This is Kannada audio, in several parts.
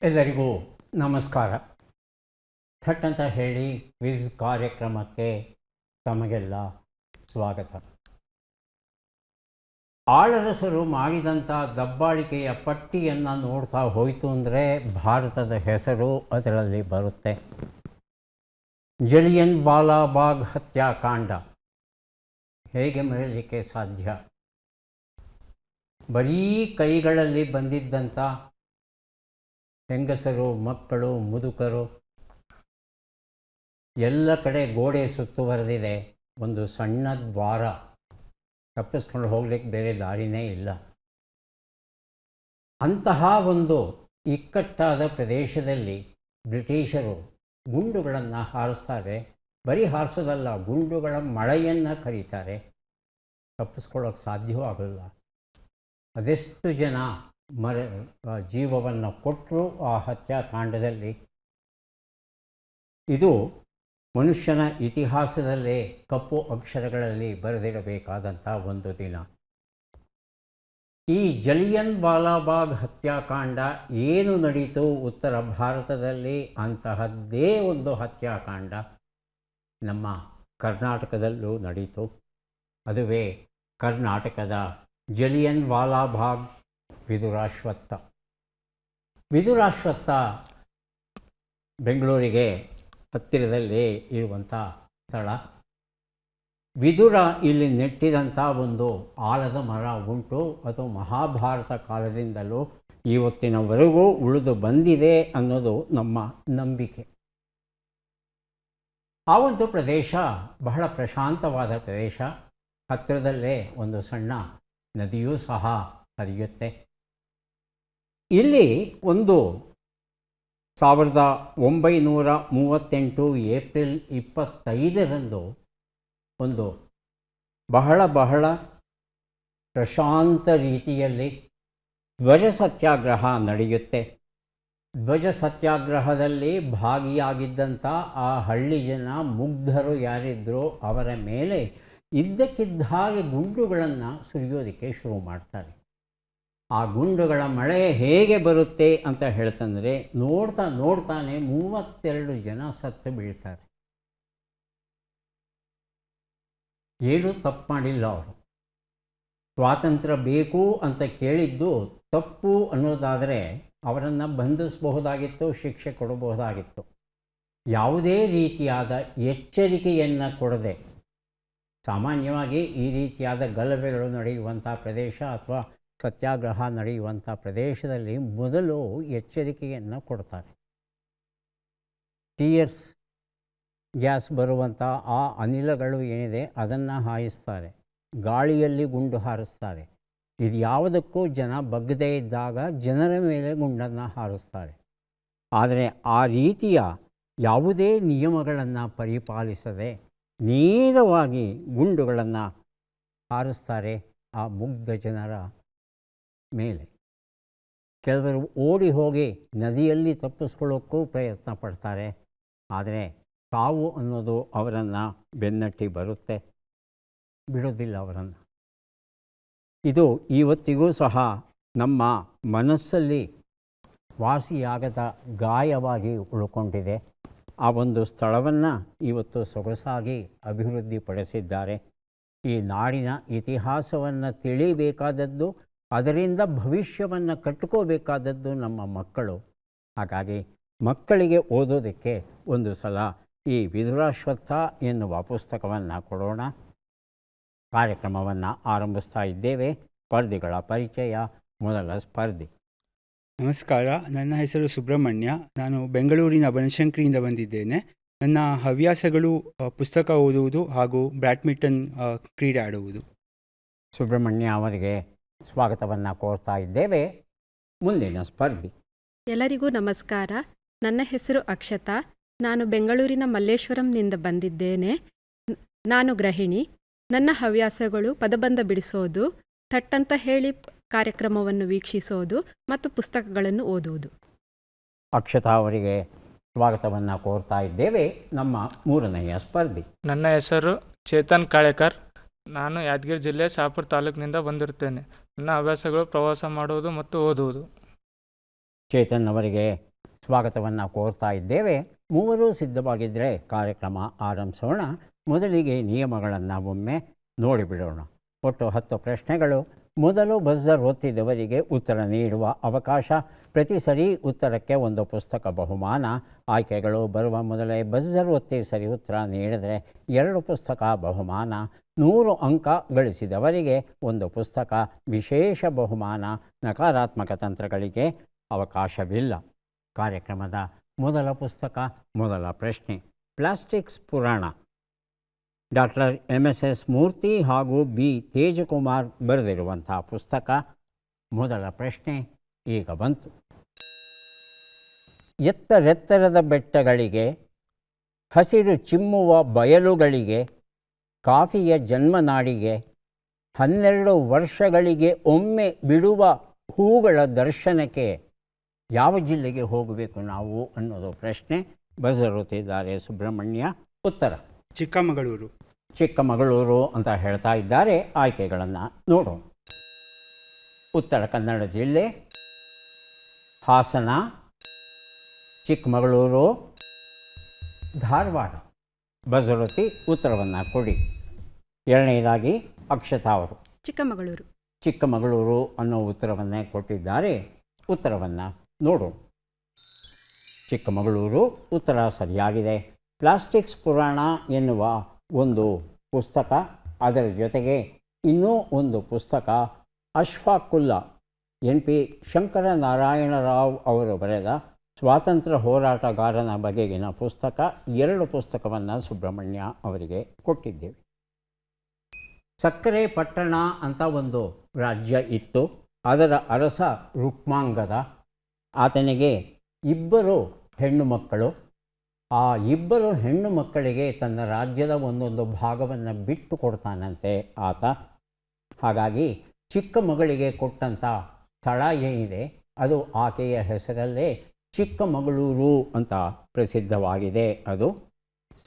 ಎಲ್ಲರಿಗೂ ನಮಸ್ಕಾರ. ಥಟ್ ಅಂತ ಹೇಳಿ ಕ್ವಿಜ್ ಕಾರ್ಯಕ್ರಮಕ್ಕೆ ತಮಗೆಲ್ಲ ಸ್ವಾಗತ. ಆಳರಸರು ಮಾಡಿದಂಥ ದಬ್ಬಾಳಿಕೆಯ ಪಟ್ಟಿಯನ್ನು ನೋಡ್ತಾ ಹೋಯಿತು ಅಂದರೆ ಭಾರತದ ಹೆಸರು ಅದರಲ್ಲಿ ಬರುತ್ತೆ. ಜಲಿಯನ್ ವಾಲಾಬಾಗ್ ಹತ್ಯಾಕಾಂಡ ಹೇಗೆ ಮರೆಯಲಿಕ್ಕೆ ಸಾಧ್ಯ? ಬರೀ ಕೈಗಳಲ್ಲಿ ಬಂದಿದ್ದಂಥ ಹೆಂಗಸರು, ಮಕ್ಕಳು, ಮುದುಕರು ಎಲ್ಲ ಕಡೆ ಗೋಡೆ ಸುತ್ತುವರೆದಿದೆ. ಒಂದು ಸಣ್ಣ ದ್ವಾರ, ತಪ್ಪಿಸ್ಕೊಂಡು ಹೋಗ್ಲಿಕ್ಕೆ ಬೇರೆ ದಾರಿನೇ ಇಲ್ಲ. ಅಂತಹ ಒಂದು ಇಕ್ಕಟ್ಟಾದ ಪ್ರದೇಶದಲ್ಲಿ ಬ್ರಿಟಿಷರು ಗುಂಡುಗಳನ್ನು ಹಾರಿಸ್ತಾರೆ. ಬರೀ ಹಾರಿಸೋದಲ್ಲ, ಗುಂಡುಗಳ ಮಳೆಯನ್ನು ಕರೀತಾರೆ. ತಪ್ಪಿಸ್ಕೊಳ್ಳೋಕೆ ಸಾಧ್ಯವೂ ಆಗಲ್ಲ. ಅದೆಷ್ಟು ಜನ ಜೀವವನ್ನು ಕೊಟ್ಟರು ಆ ಹತ್ಯಾಕಾಂಡದಲ್ಲಿ. ಇದು ಮನುಷ್ಯನ ಇತಿಹಾಸದಲ್ಲೇ ಕಪ್ಪು ಅಕ್ಷರಗಳಲ್ಲಿ ಬರೆದಿಡಬೇಕಾದಂಥ ಒಂದು ದಿನ. ಈ ಜಲಿಯನ್ ವಾಲಾಬಾಗ್ ಹತ್ಯಾಕಾಂಡ ಏನು ನಡೀತು ಉತ್ತರ ಭಾರತದಲ್ಲಿ, ಅಂತಹದ್ದೇ ಒಂದು ಹತ್ಯಾಕಾಂಡ ನಮ್ಮ ಕರ್ನಾಟಕದಲ್ಲೂ ನಡೀತು. ಅದುವೇ ಕರ್ನಾಟಕದ ಜಲಿಯನ್ ವಾಲಾಬಾಗ್ ವಿದುರಾಶ್ವತ್ಥ. ವಿದುರಾಶ್ವತ್ಥ ಬೆಂಗಳೂರಿಗೆ ಹತ್ತಿರದಲ್ಲಿ ಇರುವಂಥ ಸ್ಥಳ. ವಿದುರ ಇಲ್ಲಿ ನೆಟ್ಟಿದಂಥ ಒಂದು ಆಲದ ಮರ ಉಂಟು. ಅದು ಮಹಾಭಾರತ ಕಾಲದಿಂದಲೂ ಇವತ್ತಿನವರೆಗೂ ಉಳಿದು ಬಂದಿದೆ ಅನ್ನೋದು ನಮ್ಮ ನಂಬಿಕೆ. ಆ ಒಂದು ಪ್ರದೇಶ ಬಹಳ ಪ್ರಶಾಂತವಾದ ಪ್ರದೇಶ. ಹತ್ತಿರದಲ್ಲೇ ಒಂದು ಸಣ್ಣ ನದಿಯೂ ಸಹ ಹರಿಯುತ್ತೆ. ಇಲ್ಲಿ ಒಂದು 1938 ಏಪ್ರಿಲ್ 25ರಂದು ಒಂದು ಬಹಳ ಪ್ರಶಾಂತ ರೀತಿಯಲ್ಲಿ ಧ್ವಜ ಸತ್ಯಾಗ್ರಹ ನಡೆಯುತ್ತೆ. ಧ್ವಜ ಸತ್ಯಾಗ್ರಹದಲ್ಲಿ ಭಾಗಿಯಾಗಿದ್ದಂಥ ಆ ಹಳ್ಳಿ ಜನ ಮುಗ್ಧರು ಯಾರಿದ್ರೋ ಅವರ ಮೇಲೆ ಇದ್ದಕ್ಕಿದ್ದ ಹಾಗೆ ಗುಂಡುಗಳನ್ನು ಸುರಿಯೋದಕ್ಕೆ ಶುರು ಮಾಡ್ತಾರೆ. ಆ ಗುಂಡುಗಳ ಮಳೆ ಹೇಗೆ ಬರುತ್ತೆ ಅಂತ ಹೇಳ್ತಂದರೆ, ನೋಡ್ತಾನೆ 32 ಜನ ಸತ್ತು ಬೀಳ್ತಾರೆ. ಏನೂ ತಪ್ಪು ಮಾಡಿಲ್ಲ ಅವರು. ಸ್ವಾತಂತ್ರ್ಯ ಬೇಕು ಅಂತ ಕೇಳಿದ್ದು ತಪ್ಪು ಅನ್ನೋದಾದರೆ ಅವರನ್ನು ಬಂಧಿಸಬಹುದಾಗಿತ್ತು, ಶಿಕ್ಷೆ ಕೊಡಬಹುದಾಗಿತ್ತು. ಯಾವುದೇ ರೀತಿಯಾದ ಎಚ್ಚರಿಕೆಯನ್ನು ಕೊಡದೆ, ಸಾಮಾನ್ಯವಾಗಿ ಈ ರೀತಿಯಾದ ಗಲಭೆಗಳು ನಡೆಯುವಂಥ ಪ್ರದೇಶ ಅಥವಾ ಸತ್ಯಾಗ್ರಹ ನಡೆಯುವಂಥ ಪ್ರದೇಶದಲ್ಲಿ ಮೊದಲು ಎಚ್ಚರಿಕೆಯನ್ನು ಕೊಡ್ತಾರೆ. ಟಿಯರ್ಸ್ ಗ್ಯಾಸ್ ಬರುವಂಥ ಆ ಅನಿಲಗಳು ಏನಿದೆ ಅದನ್ನು ಹಾಯಿಸ್ತಾರೆ. ಗಾಳಿಯಲ್ಲಿ ಗುಂಡು ಹಾರಿಸ್ತಾರೆ. ಇದು ಯಾವುದಕ್ಕೂ ಜನ ಬಗ್ಗದೇ ಇದ್ದಾಗ ಜನರ ಮೇಲೆ ಗುಂಡನ್ನು ಹಾರಿಸ್ತಾರೆ. ಆದರೆ ಆ ರೀತಿಯ ಯಾವುದೇ ನಿಯಮಗಳನ್ನು ಪರಿಪಾಲಿಸದೆ ನೇರವಾಗಿ ಗುಂಡುಗಳನ್ನು ಹಾರಿಸ್ತಾರೆ ಆ ಮುಗ್ಧ ಜನರ ಮೇಲೆ. ಕೆಲವರು ಓಡಿ ಹೋಗಿ ನದಿಯಲ್ಲಿ ತಪ್ಪಿಸ್ಕೊಳ್ಳೋಕ್ಕೂ ಪ್ರಯತ್ನ ಪಡ್ತಾರೆ. ಆದರೆ ಸಾವು ಅನ್ನೋದು ಅವರನ್ನು ಬೆನ್ನಟ್ಟಿ ಬರುತ್ತೆ, ಬಿಡೋದಿಲ್ಲ ಅವರನ್ನು. ಇದು ಇವತ್ತಿಗೂ ಸಹ ನಮ್ಮ ಮನಸ್ಸಲ್ಲಿ ವಾಸಿಯಾಗದ ಗಾಯವಾಗಿ ಉಳ್ಕೊಂಡಿದೆ. ಆ ಒಂದು ಸ್ಥಳವನ್ನು ಇವತ್ತು ಸೊಗಸಾಗಿ ಅಭಿವೃದ್ಧಿಪಡಿಸಿದ್ದಾರೆ. ಈ ನಾಡಿನ ಇತಿಹಾಸವನ್ನು ತಿಳಿಬೇಕಾದದ್ದು, ಅದರಿಂದ ಭವಿಷ್ಯವನ್ನು ಕಟ್ಕೋಬೇಕಾದದ್ದು ನಮ್ಮ ಮಕ್ಕಳು. ಹಾಗಾಗಿ ಮಕ್ಕಳಿಗೆ ಓದೋದಕ್ಕೆ ಒಂದು ಸಲ ಈ ವಿದುರಾಶ್ವತ್ಥ ಎನ್ನುವ ಪುಸ್ತಕವನ್ನು ಕೊಡೋಣ. ಕಾರ್ಯಕ್ರಮವನ್ನು ಆರಂಭಿಸ್ತಾ ಇದ್ದೇವೆ. ಸ್ಪರ್ಧಿಗಳ ಪರಿಚಯ. ಮೊದಲ ಸ್ಪರ್ಧಿ. ನಮಸ್ಕಾರ, ನನ್ನ ಹೆಸರು ಸುಬ್ರಹ್ಮಣ್ಯ. ನಾನು ಬೆಂಗಳೂರಿನ ಬನಶಂಕರಿಯಿಂದ ಬಂದಿದ್ದೇನೆ. ನನ್ನ ಹವ್ಯಾಸಗಳು ಪುಸ್ತಕ ಓದುವುದು ಹಾಗೂ ಬ್ಯಾಡ್ಮಿಂಟನ್ ಕ್ರೀಡೆ ಆಡುವುದು. ಸುಬ್ರಹ್ಮಣ್ಯ ಅವರಿಗೆ ಸ್ವಾಗತವನ್ನು ಕೋರ್ತಾ ಇದ್ದೇವೆ. ಮುಂದಿನ ಸ್ಪರ್ಧಿ. ಎಲ್ಲರಿಗೂ ನಮಸ್ಕಾರ. ನನ್ನ ಹೆಸರು ಅಕ್ಷತಾ. ನಾನು ಬೆಂಗಳೂರಿನ ಮಲ್ಲೇಶ್ವರಂನಿಂದ ಬಂದಿದ್ದೇನೆ. ನಾನು ಗೃಹಿಣಿ. ನನ್ನ ಹವ್ಯಾಸಗಳು ಪದಬಂಧ ಬಿಡಿಸೋದು, ಥಟ್ಟಂತ ಹೇಳಿ ಕಾರ್ಯಕ್ರಮವನ್ನು ವೀಕ್ಷಿಸೋದು ಮತ್ತು ಪುಸ್ತಕಗಳನ್ನು ಓದುವುದು. ಅಕ್ಷತಾ ಅವರಿಗೆ ಸ್ವಾಗತವನ್ನು ಕೋರ್ತಾ ಇದ್ದೇವೆ. ನಮ್ಮ ಮೂರನೆಯ ಸ್ಪರ್ಧಿ. ನನ್ನ ಹೆಸರು ಚೇತನ್ ಕಾಳೇಕರ್. ನಾನು ಯಾದಗಿರಿ ಜಿಲ್ಲೆ ಶಹಾಪುರ ತಾಲೂಕಿನಿಂದ ಬಂದಿರುತ್ತೇನೆ. ನನ್ನ ಹವ್ಯಾಸಗಳು ಪ್ರವಾಸ ಮಾಡುವುದು ಮತ್ತು ಓದುವುದು. ಚೇತನ್ ಅವರಿಗೆ ಸ್ವಾಗತವನ್ನು ಕೋರ್ತಾ ಇದ್ದೇವೆ. ಮೂವರೂ ಸಿದ್ಧವಾಗಿದ್ದರೆ ಕಾರ್ಯಕ್ರಮ ಆರಂಭಿಸೋಣ. ಮೊದಲಿಗೆ ನಿಯಮಗಳನ್ನು ಒಮ್ಮೆ ನೋಡಿಬಿಡೋಣ. ಒಟ್ಟು 10 ಪ್ರಶ್ನೆಗಳು. ಮೊದಲು ಬಜರ್ ಒತ್ತಿದವರಿಗೆ ಉತ್ತರ ನೀಡುವ ಅವಕಾಶ. ಪ್ರತಿ ಸರಿ ಉತ್ತರಕ್ಕೆ ಒಂದು ಪುಸ್ತಕ ಬಹುಮಾನ. ಆಯ್ಕೆಗಳು ಬರುವ ಮೊದಲೇ ಬಜರ್ ಒತ್ತಿ ಸರಿ ಉತ್ತರ ನೀಡಿದರೆ 2 ಪುಸ್ತಕ ಬಹುಮಾನ. 100 ಅಂಕ ಗಳಿಸಿದವರಿಗೆ ಒಂದು ಪುಸ್ತಕ ವಿಶೇಷ ಬಹುಮಾನ. ನಕಾರಾತ್ಮಕ ತಂತ್ರಗಳಿಗೆ ಅವಕಾಶವಿಲ್ಲ. ಕಾರ್ಯಕ್ರಮದ ಮೊದಲ ಪುಸ್ತಕ, ಮೊದಲ ಪ್ರಶ್ನೆ, ಪ್ಲಾಸ್ಟಿಕ್ಸ್ ಪುರಾಣ, ಡಾಕ್ಟರ್ MS ಮೂರ್ತಿ ಹಾಗೂ B ತೇಜಕುಮಾರ್ ಬರೆದಿರುವಂಥ ಪುಸ್ತಕ. ಮೊದಲ ಪ್ರಶ್ನೆ ಈಗ ಬಂತು. ಎತ್ತರೆತ್ತರದ ಬೆಟ್ಟಗಳಿಗೆ, ಹಸಿರು ಚಿಮ್ಮುವ ಬಯಲುಗಳಿಗೆ, ಕಾಫಿಯ ಜನ್ಮನಾಡಿಗೆ, 12 ವರ್ಷಗಳಿಗೆ ಒಮ್ಮೆ ಬಿಡುವ ಹೂಗಳ ದರ್ಶನಕ್ಕೆ ಯಾವ ಜಿಲ್ಲೆಗೆ ಹೋಗಬೇಕು ನಾವು ಅನ್ನೋದು ಪ್ರಶ್ನೆ. ಬಸರುತ್ತಿದ್ದಾರೆ ಸುಬ್ರಹ್ಮಣ್ಯ. ಉತ್ತರ ಚಿಕ್ಕಮಗಳೂರು. ಚಿಕ್ಕಮಗಳೂರು ಅಂತ ಹೇಳ್ತಾ ಇದ್ದಾರೆ. ಆಯ್ಕೆಗಳನ್ನು ನೋಡೋಣ. ಉತ್ತರ ಕನ್ನಡ ಜಿಲ್ಲೆ, ಹಾಸನ, ಚಿಕ್ಕಮಗಳೂರು, ಧಾರವಾಡ. ಬಸರುತ್ತಿ ಉತ್ತರವನ್ನು ಕೊಡಿ. ಎರಡನೇದಾಗಿ ಅಕ್ಷತಾ ಅವರು ಚಿಕ್ಕಮಗಳೂರು. ಚಿಕ್ಕಮಗಳೂರು ಅನ್ನೋ ಉತ್ತರವನ್ನೇ ಕೊಟ್ಟಿದ್ದಾರೆ. ಉತ್ತರವನ್ನು ನೋಡೋಣ. ಚಿಕ್ಕಮಗಳೂರು ಉತ್ತರ ಸರಿಯಾಗಿದೆ. ಪ್ಲಾಸ್ಟಿಕ್ಸ್ ಪುರಾಣ ಎನ್ನುವ ಒಂದು ಪುಸ್ತಕ, ಅದರ ಜೊತೆಗೆ ಇನ್ನೂ ಒಂದು ಪುಸ್ತಕ ಅಶ್ಫಾಕುಲ್ಲಾ NP ಶಂಕರನಾರಾಯಣರಾವ್ ಅವರು ಬರೆದ ಸ್ವಾತಂತ್ರ್ಯ ಹೋರಾಟಗಾರನ ಬಗೆಗಿನ ಪುಸ್ತಕ. 2 ಪುಸ್ತಕವನ್ನು ಸುಬ್ರಹ್ಮಣ್ಯ ಅವರಿಗೆ ಕೊಟ್ಟಿದ್ದೇವೆ. ಸಕ್ಕರೆ ಪಟ್ಟಣ ಅಂತ ಒಂದು ರಾಜ್ಯ ಇತ್ತು. ಅದರ ಅರಸ ರುಕ್ಮಾಂಗದ. ಆತನಿಗೆ 2 ಹೆಣ್ಣು ಮಕ್ಕಳು. ಆ 2 ಹೆಣ್ಣು ಮಕ್ಕಳಿಗೆ ತನ್ನ ರಾಜ್ಯದ ಒಂದೊಂದು ಭಾಗವನ್ನು ಬಿಟ್ಟು ಕೊಡ್ತಾನಂತೆ ಆತ. ಹಾಗಾಗಿ ಚಿಕ್ಕ ಮಗಳಿಗೆ ಕೊಟ್ಟಂಥ ಸ್ಥಳ ಏನಿದೆ ಅದು ಆಕೆಯ ಹೆಸರಲ್ಲೇ ಚಿಕ್ಕಮಗಳೂರು ಅಂತ ಪ್ರಸಿದ್ಧವಾಗಿದೆ. ಅದು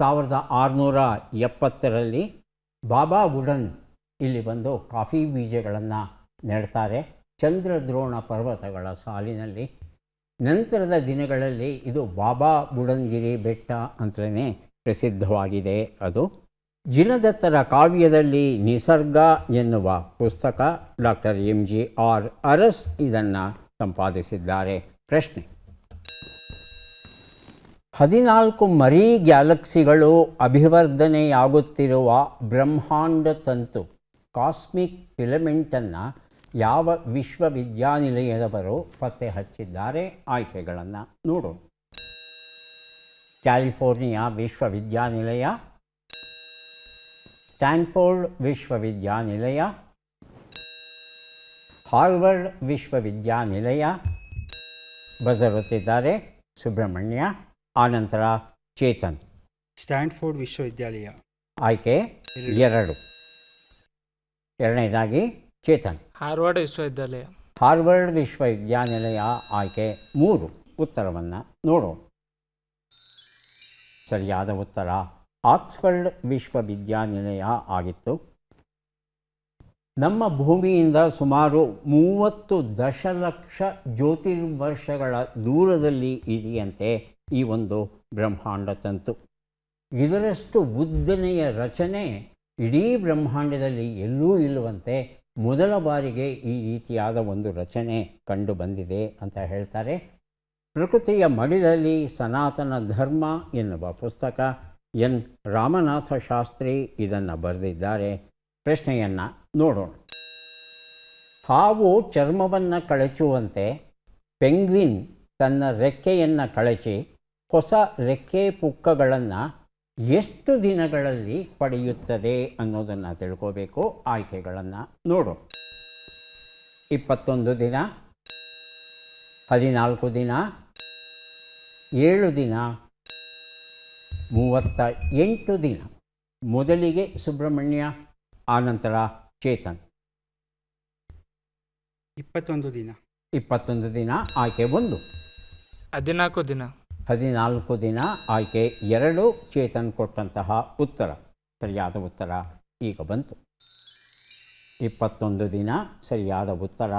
1670ರಲ್ಲಿ ಬಾಬಾ ವುಡನ್ ಇಲ್ಲಿ ಬಂದು ಕಾಫಿ ಬೀಜಗಳನ್ನು ನೆಡ್ತಾರೆ ಚಂದ್ರದ್ರೋಣ ಪರ್ವತಗಳ ಸಾಲಿನಲ್ಲಿ. ನಂತರದ ದಿನಗಳಲ್ಲಿ ಇದು ಬಾಬಾ ಬುಡನ್ಗಿರಿ ಬೆಟ್ಟ ಅಂತಲೇ ಪ್ರಸಿದ್ಧವಾಗಿದೆ. ಅದು ಜಿನದತ್ತರ ಕಾವ್ಯದಲ್ಲಿ ನಿಸರ್ಗ ಎನ್ನುವ ಪುಸ್ತಕ. ಡಾಕ್ಟರ್ MGR ಅರಸ್ ಇದನ್ನು ಸಂಪಾದಿಸಿದ್ದಾರೆ. ಪ್ರಶ್ನೆ, 14 ಮರಿ ಗ್ಯಾಲಕ್ಸಿಗಳು ಅಭಿವರ್ಧನೆಯಾಗುತ್ತಿರುವ ಬ್ರಹ್ಮಾಂಡ ತಂತು ಕಾಸ್ಮಿಕ್ ಫಿಲಮೆಂಟನ್ನು ಯಾವ ವಿಶ್ವವಿದ್ಯಾನಿಲಯದವರು ಪತ್ತೆ ಹಚ್ಚಿದ್ದಾರೆ? ಆಯ್ಕೆಗಳನ್ನು ನೋಡೋಣ. ಕ್ಯಾಲಿಫೋರ್ನಿಯಾ ವಿಶ್ವವಿದ್ಯಾನಿಲಯ, ಸ್ಟ್ಯಾನ್ಫೋರ್ಡ್ ವಿಶ್ವವಿದ್ಯಾನಿಲಯ, ಹಾರ್ವರ್ಡ್ ವಿಶ್ವವಿದ್ಯಾನಿಲಯ. ಬಸರುತ್ತಿದ್ದಾರೆ ಸುಬ್ರಹ್ಮಣ್ಯ. ಆನಂತರ ಚೇತನ್. ಸ್ಟ್ಯಾನ್ಫೋರ್ಡ್ ವಿಶ್ವವಿದ್ಯಾಲಯ. ಆಯ್ಕೆ 2. ಎರಡನೇದಾಗಿ ಚೇತನ್. ಹಾರ್ವರ್ಡ್ ವಿಶ್ವವಿದ್ಯಾಲಯ. ಹಾರ್ವರ್ಡ್ ವಿಶ್ವವಿದ್ಯಾನಿಲಯ ಆಯ್ಕೆ 3. ಉತ್ತರವನ್ನು ನೋಡೋಣ. ಸರಿಯಾದ ಉತ್ತರ ಆಕ್ಸ್ಫರ್ಡ್ ವಿಶ್ವವಿದ್ಯಾನಿಲಯ ಆಗಿತ್ತು. ನಮ್ಮ ಭೂಮಿಯಿಂದ ಸುಮಾರು 30 ದಶಲಕ್ಷ ಜ್ಯೋತಿರ್ವರ್ಷಗಳ ದೂರದಲ್ಲಿ ಇದೆಯಂತೆ ಈ ಒಂದು ಬ್ರಹ್ಮಾಂಡ ತಂತು. ಇದರಷ್ಟು ಉದ್ದನೆಯ ರಚನೆ ಇಡೀ ಬ್ರಹ್ಮಾಂಡದಲ್ಲಿ ಎಲ್ಲೂ ಇಲ್ಲವಂತೆ. ಮೊದಲ ಬಾರಿಗೆ ಈ ರೀತಿಯಾದ ಒಂದು ರಚನೆ ಕಂಡು ಬಂದಿದೆ ಅಂತ ಹೇಳ್ತಾರೆ. ಪ್ರಕೃತಿಯ ಮಡಿಲಲ್ಲಿ ಸನಾತನ ಧರ್ಮ ಎನ್ನುವ ಪುಸ್ತಕ. N. ರಾಮನಾಥ ಶಾಸ್ತ್ರಿ ಇದನ್ನು ಬರೆದಿದ್ದಾರೆ. ಪ್ರಶ್ನೆಯನ್ನು ನೋಡೋಣ. ಹಾವು ಚರ್ಮವನ್ನು ಕಳಚುವಂತೆ ಪೆಂಗ್ವಿನ್ ತನ್ನ ರೆಕ್ಕೆಯನ್ನು ಕಳಚಿ ಹೊಸ ರೆಕ್ಕೆ ಪುಕ್ಕಗಳನ್ನು ಎಷ್ಟು ದಿನಗಳಲ್ಲಿ ಪಡೆಯುತ್ತದೆ ಅನ್ನೋದನ್ನು ತಿಳ್ಕೋಬೇಕು. ಆಯ್ಕೆಗಳನ್ನು ನೋಡು. 21 ದಿನ, 14 ದಿನ, 7 ದಿನ, 38 ದಿನ. ಮೊದಲಿಗೆ ಸುಬ್ರಹ್ಮಣ್ಯ, ಆನಂತರ ಚೇತನ್. 21 ದಿನ. 21 ದಿನ ಆಯ್ಕೆ 1. 14 ದಿನ. 14 ದಿನ ಆಯ್ಕೆ 2. ಚೇತನ್ ಕೊಟ್ಟಂತಹ ಉತ್ತರ ಸರಿಯಾದ ಉತ್ತರ ಈಗ ಬಂತು. 21 ದಿನ ಸರಿಯಾದ ಉತ್ತರ.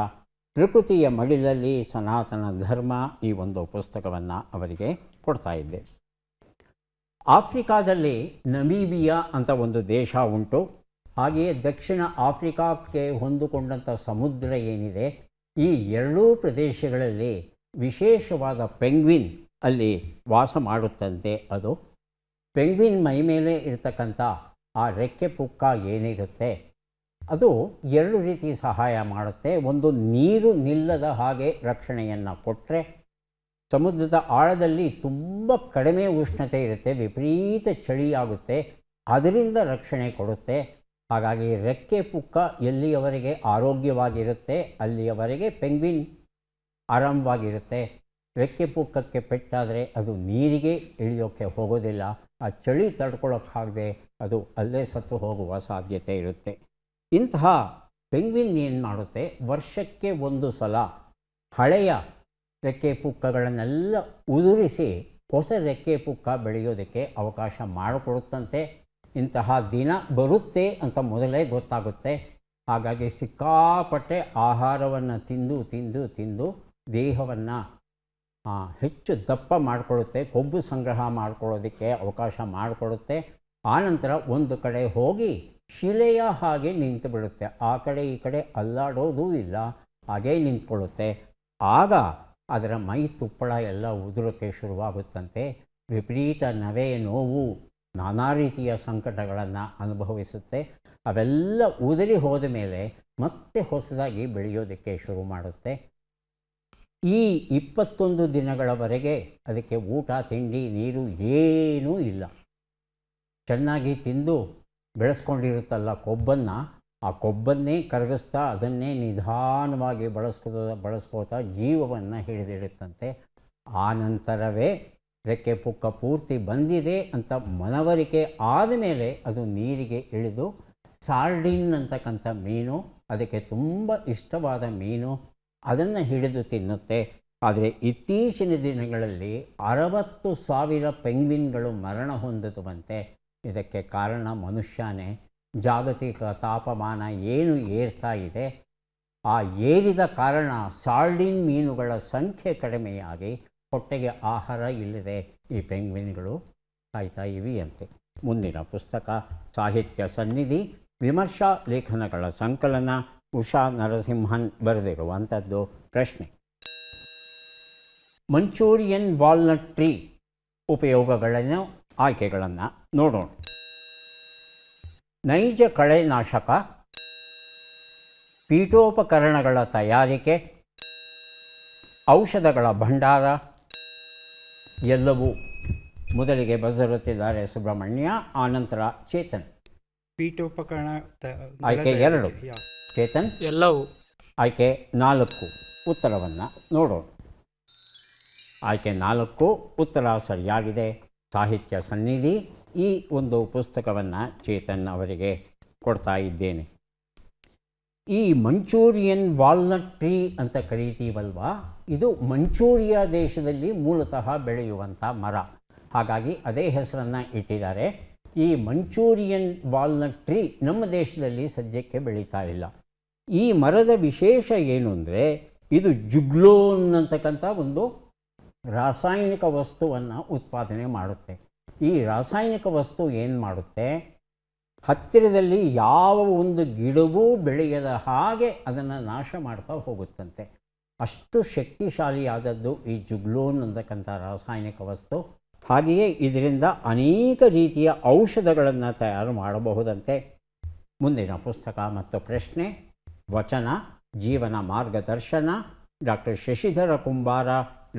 ಪ್ರಕೃತಿಯ ಮಡಿಲಲ್ಲಿ ಸನಾತನ ಧರ್ಮ ಈ ಒಂದು ಪುಸ್ತಕವನ್ನು ಅವರಿಗೆ ಕೊಡ್ತಾ ಇದ್ದೆ. ಆಫ್ರಿಕಾದಲ್ಲಿ ನಮೀಬಿಯಾ ಅಂತ ಒಂದು ದೇಶ ಉಂಟು. ಹಾಗೆಯೇ ದಕ್ಷಿಣ ಆಫ್ರಿಕಾಕ್ಕೆ ಹೊಂದಿಕೊಂಡಂಥ ಸಮುದ್ರ ಏನಿದೆ, ಈ ಎರಡೂ ಪ್ರದೇಶಗಳಲ್ಲಿ ವಿಶೇಷವಾದ ಪೆಂಗ್ವಿನ್ ಅಲ್ಲಿ ವಾಸ ಮಾಡುತ್ತಂತೆ. ಅದು ಪೆಂಗ್ವಿನ್ ಮೈ ಮೇಲೆ ಇರತಕ್ಕಂಥ ಆ ರೆಕ್ಕೆ ಪುಕ್ಕ ಏನಿರುತ್ತೆ ಅದು ಎರಡು ರೀತಿ ಸಹಾಯ ಮಾಡುತ್ತೆ. ಒಂದು, ನೀರು ನಿಲ್ಲದ ಹಾಗೆ ರಕ್ಷಣೆಯನ್ನು ಕೊಟ್ಟರೆ, ಸಮುದ್ರದ ಆಳದಲ್ಲಿ ತುಂಬ ಕಡಿಮೆ ಉಷ್ಣತೆ ಇರುತ್ತೆ, ವಿಪರೀತ ಚಳಿಯಾಗುತ್ತೆ, ಅದರಿಂದ ರಕ್ಷಣೆ ಕೊಡುತ್ತೆ. ಹಾಗಾಗಿ ರೆಕ್ಕೆ ಪುಕ್ಕ ಎಲ್ಲಿಯವರೆಗೆ ಆರೋಗ್ಯವಾಗಿರುತ್ತೆ ಅಲ್ಲಿಯವರೆಗೆ ಪೆಂಗ್ವಿನ್ ಆರಾಮವಾಗಿರುತ್ತೆ. ರೆಕ್ಕೆ ಪುಕ್ಕಕ್ಕೆ ಪೆಟ್ಟಾದರೆ ಅದು ನೀರಿಗೆ ಇಳಿಯೋಕ್ಕೆ ಹೋಗೋದಿಲ್ಲ, ಆ ಚಳಿ ತಡ್ಕೊಳ್ಳೋಕ್ಕಾಗದೆ ಅದು ಅಲ್ಲೇ ಸತ್ತು ಹೋಗುವ ಸಾಧ್ಯತೆ ಇರುತ್ತೆ. ಇಂತಹ ಪೆಂಗ್ವಿನ್ ಏನು ಮಾಡುತ್ತೆ, ವರ್ಷಕ್ಕೆ ಒಂದು ಸಲ ಹಳೆಯ ರೆಕ್ಕೆ ಪುಕ್ಕಗಳನ್ನೆಲ್ಲ ಉದುರಿಸಿ ಹೊಸ ರೆಕ್ಕೆ ಪುಕ್ಕ ಬೆಳೆಯೋದಕ್ಕೆ ಅವಕಾಶ ಮಾಡಿಕೊಡುತ್ತಂತೆ. ಇಂತಹ ದಿನ ಬರುತ್ತೆ ಅಂತ ಮೊದಲೇ ಗೊತ್ತಾಗುತ್ತೆ. ಹಾಗಾಗಿ ಸಿಕ್ಕಾಪಟ್ಟೆ ಆಹಾರವನ್ನು ತಿಂದು ತಿಂದು ತಿಂದು ದೇಹವನ್ನು ಹೆಚ್ಚು ದಪ್ಪ ಮಾಡಿಕೊಳ್ಳುತ್ತೆ, ಕೊಬ್ಬು ಸಂಗ್ರಹ ಮಾಡಿಕೊಳ್ಳೋದಕ್ಕೆ ಅವಕಾಶ ಮಾಡಿಕೊಡುತ್ತೆ. ಆನಂತರ ಒಂದು ಕಡೆ ಹೋಗಿ ಶಿಲೆಯ ಹಾಗೆ ನಿಂತು ಬಿಡುತ್ತೆ, ಆ ಕಡೆ ಈ ಕಡೆ ಅಲ್ಲಾಡೋದೂ ಇಲ್ಲ, ಹಾಗೇ ನಿಂತ್ಕೊಳ್ಳುತ್ತೆ. ಆಗ ಅದರ ಮೈ ತುಪ್ಪಳ ಎಲ್ಲ ಉದುರೋಕ್ಕೆ ಶುರುವಾಗುತ್ತಂತೆ. ವಿಪರೀತ ನವೆ, ನೋವು, ನಾನಾ ರೀತಿಯ ಸಂಕಟಗಳನ್ನು ಅನುಭವಿಸುತ್ತೆ. ಅವೆಲ್ಲ ಉದುರಿ ಹೋದ ಮೇಲೆ ಮತ್ತೆ ಹೊಸದಾಗಿ ಬೆಳೆಯೋದಕ್ಕೆ ಶುರು ಮಾಡುತ್ತೆ. ಈ 21 ದಿನಗಳವರೆಗೆ ಅದಕ್ಕೆ ಊಟ, ತಿಂಡಿ, ನೀರು ಏನೂ ಇಲ್ಲ. ಚೆನ್ನಾಗಿ ತಿಂದು ಬೆಳೆಸ್ಕೊಂಡಿರುತ್ತಲ್ಲ ಕೊಬ್ಬನ್ನು, ಆ ಕೊಬ್ಬನ್ನೇ ಕರಗಿಸ್ತಾ ಅದನ್ನೇ ನಿಧಾನವಾಗಿ ಬಳಸ್ಕೋತಾ ಜೀವವನ್ನು ಹಿಡಿದಿಡುತ್ತಂತೆ. ಆ ನಂತರವೇ ರೆಕ್ಕೆ ಪುಕ್ಕ ಪೂರ್ತಿ ಬಂದಿದೆ ಅಂತ ಮನವರಿಕೆ ಆದಮೇಲೆ ಅದು ನೀರಿಗೆ ಇಳಿದು ಸಾರ್ಡಿನ್ ಅಂತಕ್ಕಂಥ ಮೀನು, ಅದಕ್ಕೆ ತುಂಬ ಇಷ್ಟವಾದ ಮೀನು, ಅದನ್ನು ಹಿಡಿದು ತಿನ್ನುತ್ತೆ. ಆದರೆ ಇತ್ತೀಚಿನ ದಿನಗಳಲ್ಲಿ 60,000 ಪೆಂಗ್ವಿನ್ಗಳು ಮರಣ ಹೊಂದುವಂತೆ. ಇದಕ್ಕೆ ಕಾರಣ ಮನುಷ್ಯನೇ. ಜಾಗತಿಕ ತಾಪಮಾನ ಏನು ಏರ್ತಾ ಇದೆ, ಆ ಏರಿದ ಕಾರಣ ಸಾರ್ಡಿನ್ ಮೀನುಗಳ ಸಂಖ್ಯೆ ಕಡಿಮೆಯಾಗಿ ಹೊಟ್ಟೆಗೆ ಆಹಾರ ಇಲ್ಲದೆ ಈ ಪೆಂಗ್ವಿನ್ಗಳು ಸಾಯ್ತಾ ಇವೆಯಂತೆ. ಮುಂದಿನ ಪುಸ್ತಕ ಸಾಹಿತ್ಯ ಸನ್ನಿಧಿ, ವಿಮರ್ಶಾ ಲೇಖನಗಳ ಸಂಕಲನ, ಉಷಾ ನರಸಿಂಹನ್ ಬರೆದಿರುವಂಥದ್ದು. ಪ್ರಶ್ನೆ: ಮಂಚೂರಿಯನ್ ವಾಲ್ನಟ್ ಟ್ರೀ ಉಪಯೋಗಗಳನ್ನು, ಆಯ್ಕೆಗಳನ್ನು ನೋಡೋಣ. ನೈಜ ಕಳೆನಾಶಕ, ಪೀಠೋಪಕರಣಗಳ ತಯಾರಿಕೆ, ಔಷಧಗಳ ಭಂಡಾರ, ಎಲ್ಲವೂ. ಮೊದಲಿಗೆ ಬರೆದಿರುತ್ತಿದ್ದಾರೆ ಸುಬ್ರಹ್ಮಣ್ಯ, ಆನಂತರ ಚೇತನ್. ಪೀಠೋಪಕರಣ ಆಯ್ಕೆ 2, ಚೇತನ್. ಎಲ್ಲವೂ. ಆಯ್ಕೆ 4, ಉತ್ತರವನ್ನು ನೋಡೋಣ. ಆಯ್ಕೆ 4 ಉತ್ತರ ಸರಿಯಾಗಿದೆ. ಸಾಹಿತ್ಯ ಸನ್ನಿಧಿ ಈ ಒಂದು ಪುಸ್ತಕವನ್ನು ಚೇತನ್ ಅವರಿಗೆ ಕೊಡ್ತಾ ಇದ್ದೇನೆ. ಈ ಮಂಚೂರಿಯನ್ ವಾಲ್ನಟ್ ಟ್ರೀ ಅಂತ ಕರೀತೀವಲ್ವಾ, ಇದು ಮಂಚೂರಿಯಾ ದೇಶದಲ್ಲಿ ಮೂಲತಃ ಬೆಳೆಯುವಂಥ ಮರ. ಹಾಗಾಗಿ ಅದೇ ಹೆಸರನ್ನು ಇಟ್ಟಿದ್ದಾರೆ. ಈ ಮಂಚೂರಿಯನ್ ವಾಲ್ನಟ್ ಟ್ರೀ ನಮ್ಮ ದೇಶದಲ್ಲಿ ಸದ್ಯಕ್ಕೆ ಬೆಳೀತಾ ಇಲ್ಲ. ಈ ಮರದ ವಿಶೇಷ ಏನು ಅಂದರೆ, ಇದು ಜುಗ್ಲೋನ್ ಅಂತಕ್ಕಂಥ ಒಂದು ರಾಸಾಯನಿಕ ವಸ್ತುವನ್ನು ಉತ್ಪಾದನೆ ಮಾಡುತ್ತೆ. ಈ ರಾಸಾಯನಿಕ ವಸ್ತು ಏನು ಮಾಡುತ್ತೆ, ಹತ್ತಿರದಲ್ಲಿ ಯಾವ ಒಂದು ಗಿಡವೂ ಬೆಳೆಯದ ಹಾಗೆ ಅದನ್ನು ನಾಶ ಮಾಡ್ತಾ ಹೋಗುತ್ತಂತೆ. ಅಷ್ಟು ಶಕ್ತಿಶಾಲಿಯಾದದ್ದು ಈ ಜುಗ್ಲೋನ್ ಅಂತಕ್ಕಂಥ ರಾಸಾಯನಿಕ ವಸ್ತು. ಹಾಗೆಯೇ ಇದರಿಂದ ಅನೇಕ ರೀತಿಯ ಔಷಧಗಳನ್ನು ತಯಾರು ಮಾಡಬಹುದಂತೆ. ಮುಂದಿನ ಪುಸ್ತಕ ಮತ್ತು ಪ್ರಶ್ನೆ: ವಚನ, ಜೀವನ ಮಾರ್ಗದರ್ಶನ, ಡಾಕ್ಟರ್ ಶಶಿಧರ ಕುಂಬಾರ,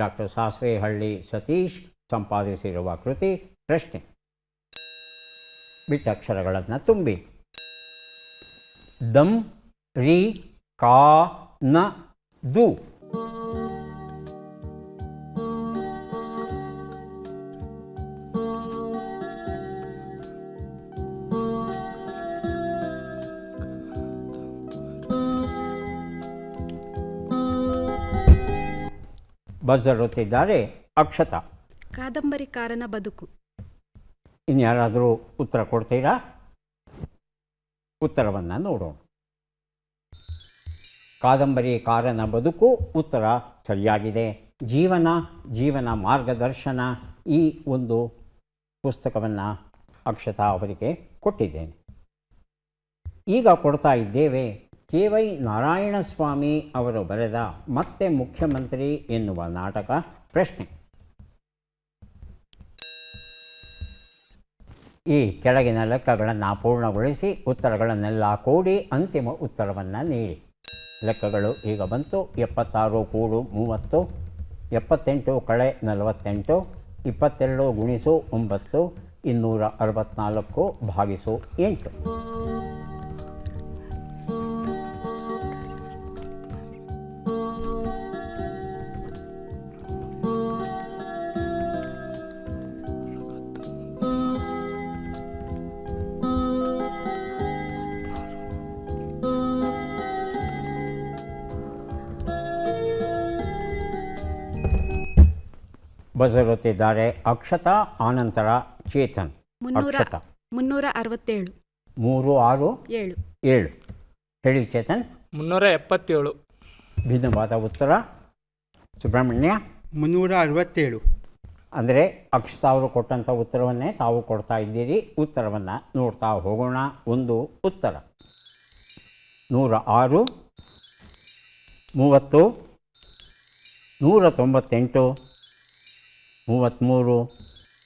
ಡಾಕ್ಟರ್ ಸಾಸ್ವೆಹಳ್ಳಿ ಸತೀಶ್ ಸಂಪಾದಿಸಿರುವ ಕೃತಿ. ಪ್ರಶ್ನೆ: ಬಿಟ್ಟ ಅಕ್ಷರಗಳನ್ನು ತುಂಬಿ. ದಂ, ರಿ, ಕಾ, ನ, ದು. ಬರೆದಿರುತ್ತಿದ್ದಾರೆ ಅಕ್ಷತಾ. ಕಾದಂಬರಿಕಾರನ ಬದುಕು. ಇನ್ಯಾರಾದರೂ ಉತ್ತರ ಕೊಡ್ತೀರಾ? ಉತ್ತರವನ್ನು ನೋಡೋಣ. ಕಾದಂಬರಿಕಾರನ ಬದುಕು ಉತ್ತರ ಸರಿಯಾಗಿದೆ. ಜೀವನ ಮಾರ್ಗದರ್ಶನ ಈ ಒಂದು ಪುಸ್ತಕವನ್ನು ಅಕ್ಷತಾ ಅವರಿಗೆ ಕೊಟ್ಟಿದ್ದೇನೆ. ಈಗ ಕೊಡ್ತಾ ಇದ್ದೇವೆ ಕೆ.ವೈ. ನಾರಾಯಣಸ್ವಾಮಿ ಅವರು ಬರೆದ ಮತ್ತೆ ಮುಖ್ಯಮಂತ್ರಿ ಎನ್ನುವ ನಾಟಕ ಪ್ರಶ್ನೆ. ಈ ಕೆಳಗಿನ ಲೆಕ್ಕಗಳನ್ನು ಪೂರ್ಣಗೊಳಿಸಿ ಉತ್ತರಗಳನ್ನೆಲ್ಲ ಕೂಡಿ ಅಂತಿಮ ಉತ್ತರವನ್ನು ನೀಡಿ. ಲೆಕ್ಕಗಳು ಈಗ ಬಂತು. 76 ಕೂಡು 30, 78 ಕಳೆ 48, 22 ಗುಣಿಸು 9, 264 ಭಾಗಿಸು 8. ಬಸರುತ್ತಿದ್ದಾರೆ ಅಕ್ಷತಾ, ಆನಂತರ ಚೇತನ್. ಅಕ್ಷತಾ 367 3, 6, 7. ಹೇಳಿ ಚೇತನ್. 377. ಭಿನ್ನವಾದ ಉತ್ತರ. ಸುಬ್ರಹ್ಮಣ್ಯ 367. ಅಂದರೆ ಅಕ್ಷತಾ ಅವರು ಕೊಟ್ಟಂಥ ಉತ್ತರವನ್ನೇ ತಾವು ಕೊಡ್ತಾ ಇದ್ದೀರಿ. ಉತ್ತರವನ್ನು ನೋಡ್ತಾ ಹೋಗೋಣ. ಒಂದು ಉತ್ತರ 106, 30, 198, 33